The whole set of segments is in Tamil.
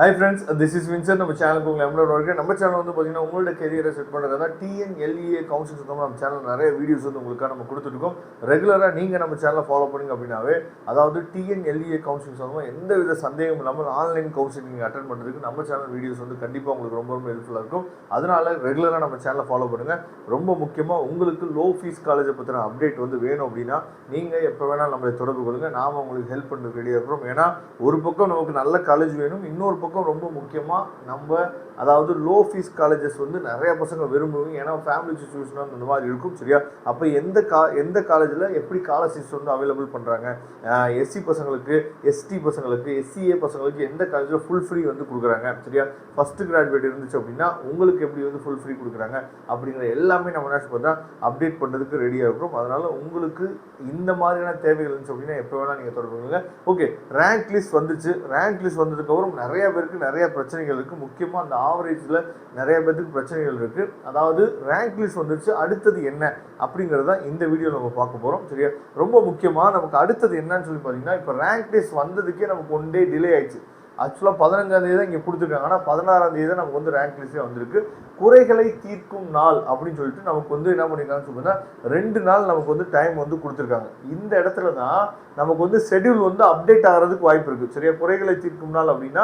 Hi friends, this is Vincent. நம்ம சேனலுக்கு உங்களை எவ்வளோ நம்ம சேனல் வந்து பார்த்தீங்கன்னா உங்களோட கெரியரை செட் பண்ணுறதா டிஎன்எல்இஏ கவுன்சில் சொந்தமாக நம்ம சேனல் நிறைய வீடியோஸ் வந்து உங்களுக்காக நம்ம கொடுத்துருக்கோம். ரெகுலராக நீங்கள் நம்ம சேனலை ஃபாலோ பண்ணிங்க அப்படின்னாவே அதாவது டிஎன்எல்இஏ கவுன்சில் சொந்தமாக எந்த வித சந்தேகம் இல்லாமல் ஆன்லைன் கவுன்சிலிங் நீங்கள் அட்டன் பண்ணுறதுக்கு நம்ம சேனல் வீடியோஸ் வந்து கண்டிப்பாக உங்களுக்கு ரொம்ப ரொம்ப ஹெல்ப்ஃபுல்லாக இருக்கும். அதனால ரெகுலராக நம்ம சேனலை ஃபாலோ பண்ணுங்கள். ரொம்ப முக்கியமாக உங்களுக்கு லோ ஃபீஸ் காலேஜை பற்றின அப்டேட் வந்து வேணும் அப்படின்னா நீங்கள் எப்போ வேணால் நம்மளை தொடர்பு கொள்ளுங்கள். நாம் உங்களுக்கு ஹெல்ப் பண்ண ரெடியாக இருக்கிறோம். ஏன்னா ஒரு பக்கம் நமக்கு நல்ல காலேஜ் வேணும், இன்னொரு பக்கம் ரொம்ப முக்கியமாக நம்ம அதாவது லோ ஃபீஸ் காலேஜஸ் வந்து நிறைய பசங்க விரும்புவீங்க. ஏன்னா ஃபேமிலி சுச்சுவேஷன் அந்த மாதிரி இருக்கும். சரியா? அப்போ எந்த காலேஜில் எப்படி ஸ்காலர்ஷிப்ஸ் வந்து அவைலபிள் பண்ணுறாங்க, எஸ்சி பசங்களுக்கு, எஸ்டி பசங்களுக்கு, எஸ்சிஏ பசங்களுக்கு எந்த காலேஜில் ஃபுல் ஃப்ரீ வந்து கொடுக்குறாங்க. சரியா? ஃபஸ்ட்டு கிராஜுவேட் இருந்துச்சு அப்படின்னா உங்களுக்கு எப்படி வந்து ஃபுல் ஃப்ரீ கொடுக்குறாங்க அப்படிங்கிற எல்லாமே நம்ம என்ன பார்த்தா அப்டேட் பண்ணுறதுக்கு ரெடியாக இருக்கிறோம். அதனால் உங்களுக்கு இந்த மாதிரியான தேவைகள் இருந்துச்சு அப்படின்னா எப்போ வேணால் நீங்கள் தொடர்பு கொள்ளுங்க. ஓகே, ரேங்க் லிஸ்ட் வந்துச்சு. ரேங்க் லிஸ்ட் வந்ததுக்கப்புறம் நிறைய பேருக்கு நிறைய பிரச்சனைகள் இருக்குது. முக்கியமாக அந்த ஆவரேஜில் நிறைய பேருக்கு பிரச்சனைகள் இருக்குது. அதாவது ரேங்க் லிஸ்ட் வந்துருச்சு, அடுத்தது என்ன அப்படிங்கிறத இந்த வீடியோவில் நம்ம பார்க்க போகிறோம். சரியா? ரொம்ப முக்கியமாக நமக்கு அடுத்தது என்னன்னு சொல்லி பார்த்தீங்கன்னா, இப்போ ரேங்க் லிஸ்ட் வந்ததுக்கே நமக்கு 1 டே டிலே ஆயிடுச்சு. ஆக்சுவலாக 15ஆம் தேதி தான் இங்கே கொடுத்துருக்காங்க, ஆனால் 16ஆம் தேதி தான் நமக்கு வந்து ரேங்க் லிஸ்ட்டே வந்திருக்கு. குறைகளை தீர்க்கும் நாள் அப்படின்னு சொல்லிட்டு நமக்கு வந்து என்ன பண்ணியிருக்காங்கன்னு சொல்லுன்னா 2 நாள் நமக்கு வந்து டைம் வந்து கொடுத்துருக்காங்க. இந்த இடத்துல தான் நமக்கு வந்து ஷெட்யூல் வந்து அப்டேட் ஆகிறதுக்கு வாய்ப்பு இருக்குது. சரியா? குறைகளை தீர்க்கும் நாள் அப்படின்னா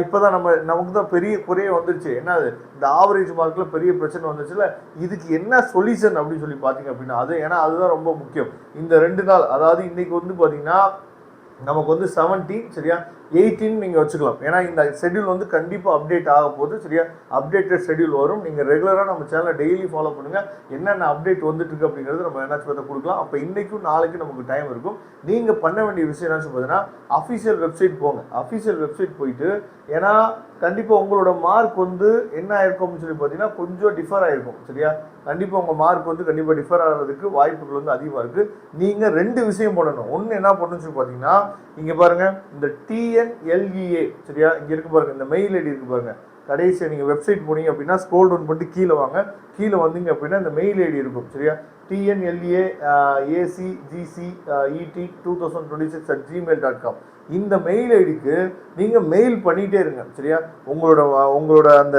இப்போ தான் நமக்கு தான் பெரிய குறைய வந்துருச்சு. என்ன இந்த ஆவரேஜ் மார்க்கில் பெரிய பிரச்சனை வந்துச்சுல, இதுக்கு என்ன சொல்யூஷன் அப்படின்னு சொல்லி பார்த்தீங்க அப்படின்னா ஏன்னா அதுதான் ரொம்ப முக்கியம். இந்த 2 நாள், அதாவது இன்னைக்கு வந்து பார்த்தீங்கன்னா நமக்கு வந்து 17, சரியா, 18 நீங்கள் வச்சுக்கலாம். ஏன்னா இந்த ஷெட்யூல் வந்து கண்டிப்பாக அப்டேட் ஆக போகுது. சரியா? அப்டேட்டட் ஷெட்யூல் வரும். நீங்கள் ரெகுலராக நம்ம சேனலை டெய்லி ஃபாலோ பண்ணுங்கள். என்னென்ன அப்டேட் வந்துட்டு இருக்கு அப்படிங்கிறது நம்ம என்னாச்சும் பார்த்து கொடுக்கலாம். அப்போ இன்றைக்கும் நாளைக்கும் நமக்கு டைம் இருக்கும். நீங்கள் பண்ண வேண்டிய விஷயம் என்னாச்சும் பார்த்தீங்கன்னா அஃபிஷியல் வெப்சைட் போங்க. அஃபிஷியல் வெப்சைட் போயிட்டு, ஏன்னா கண்டிப்பாக உங்களோட மார்க் வந்து என்ன ஆயிருக்கும் அப்படின்னு சொல்லி பார்த்தீங்கன்னா கொஞ்சம் டிஃபர் ஆகிருக்கும். சரியா? கண்டிப்பாக உங்கள் மார்க் வந்து கண்டிப்பாக டிஃபர் ஆகிறதுக்கு வாய்ப்புகள் வந்து அதிகமாக இருக்குது. நீங்கள் 2 விஷயம் பண்ணணும். ஒன்று என்ன பண்ணணும்னு சொல்லி பார்த்தீங்கன்னா, இங்கே பாருங்கள், இந்த டிஎன்எல்இஏ, சரியா, இங்கே இருக்கு பாருங்கள், இந்த மெயில் ஐடி இருக்கு பாருங்கள். கடைசியாக நீங்கள் வெப்சைட் போனீங்க அப்படின்னா ஸ்க்ரோல் டவுன் பண்ணிட்டு கீழே வாங்க. கீழே வந்தீங்க அப்படின்னா இந்த மெயில் ஐடி இருக்கும். சரியா? TNLA ACGC ET 2026@gmail.com இந்த மெயில் ஐடிக்கு நீங்கள் மெயில் பண்ணிகிட்டே இருங்க. சரியா? உங்களோட அந்த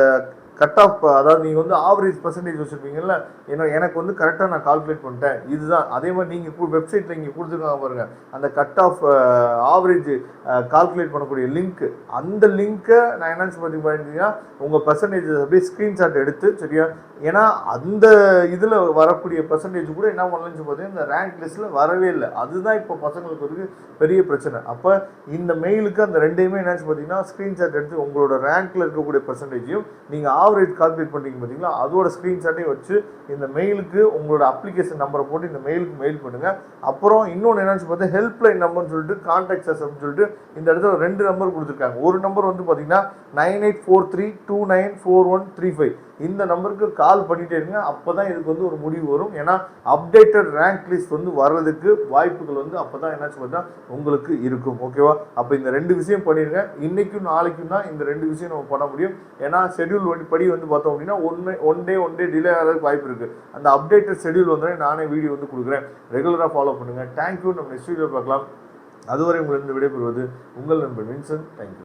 கட் ஆஃப், அதாவது நீங்கள் வந்து ஆவரேஜ் பர்சன்டேஜ் வச்சுருப்பீங்கல்ல, ஏன்னா எனக்கு வந்து கரெக்டாக நான் கால்குலேட் பண்ணிட்டேன் இதுதான். அதே மாதிரி நீங்கள் வெப்சைட்டில் இங்கே கொடுத்துருக்காங்க பாருங்கள், அந்த கட் ஆஃப் ஆவரேஜ் கால்குலேட் பண்ணக்கூடிய லிங்க்கு, அந்த லிங்க்கை நான் என்னன்னு பார்த்தீங்கன்னா உங்கள் பர்சன்டேஜ் அப்படியே ஸ்க்ரீன்ஷாட் எடுத்து, சரியா, ஏன்னா அந்த இதில் வரக்கூடிய பர்சன்டேஜ் கூட என்ன பண்ணலன்னு பார்த்தீங்கன்னா இந்த ரேங்க் லிஸ்ட்டில் வரவே இல்லை. அதுதான் இப்போ பசங்களுக்கு வந்து பெரிய பிரச்சனை. அப்போ இந்த மெயிலுக்கு அந்த 2யுமே என்னன்னு பார்த்தீங்கன்னா ஸ்க்ரீன்ஷாட் எடுத்து உங்களோட ரேங்க்கில் இருக்கக்கூடிய பர்சன்டேஜையும் நீங்கள் ஆவரேஜ் கால்குலேட் பண்ணிங்க பார்த்தீங்களா, அதோட ஸ்க்ரீன்ஷாட்டையும் வச்சு இந்த மெயிலுக்கு உங்களோட அப்ளிகேஷன் நம்பரை போட்டு இந்த மெயிலுக்கு மெயில் பண்ணுங்கள். அப்புறம் இன்னொன்று என்னன்னு பார்த்தா ஹெல்ப்லைன் நம்பர்னு சொல்லிட்டு கான்டாக்ட் அஸ் அப்படின்னு சொல்லிட்டு இந்த இடத்துல 2 நம்பர் கொடுத்துருக்காங்க. ஒரு நம்பர் வந்து பார்த்தீங்கன்னா 9843294135. இந்த நம்பருக்கு கால் பண்ணிட்டே இருங்க. அப்போ தான் இதுக்கு வந்து ஒரு முடிவு வரும். ஏன்னா அப்டேட்டட் ரேங்க் லிஸ்ட் வந்து வர்றதுக்கு வாய்ப்புகள் வந்து அப்போ தான் என்னாச்சு பார்த்தா உங்களுக்கு இருக்கும். ஓகேவா? அப்போ இந்த 2 விஷயம் பண்ணிடுங்க. இன்றைக்கும் நாளைக்கும் தான் இந்த 2 விஷயம் நம்ம பண்ண முடியும். ஏன்னா ஷெட்யூல் படி வந்து பார்த்தோம் அப்படின்னா ஒன் டே டிலே ஆகிறதுக்கு வாய்ப்பு இருக்குது. அந்த அப்டேட்டட் ஷெட்யூல் வந்து நானே வீடியோ வந்து கொடுக்குறேன். ரெகுலராக ஃபாலோ பண்ணுங்கள். தேங்க்யூ. நம்ம நெக்ஸ்ட் வீடியோ பார்க்கலாம். அதுவரை உங்களிருந்து விடைபெறுவது உங்கள் நண்பன் வின்சென்ட். தேங்க்யூ.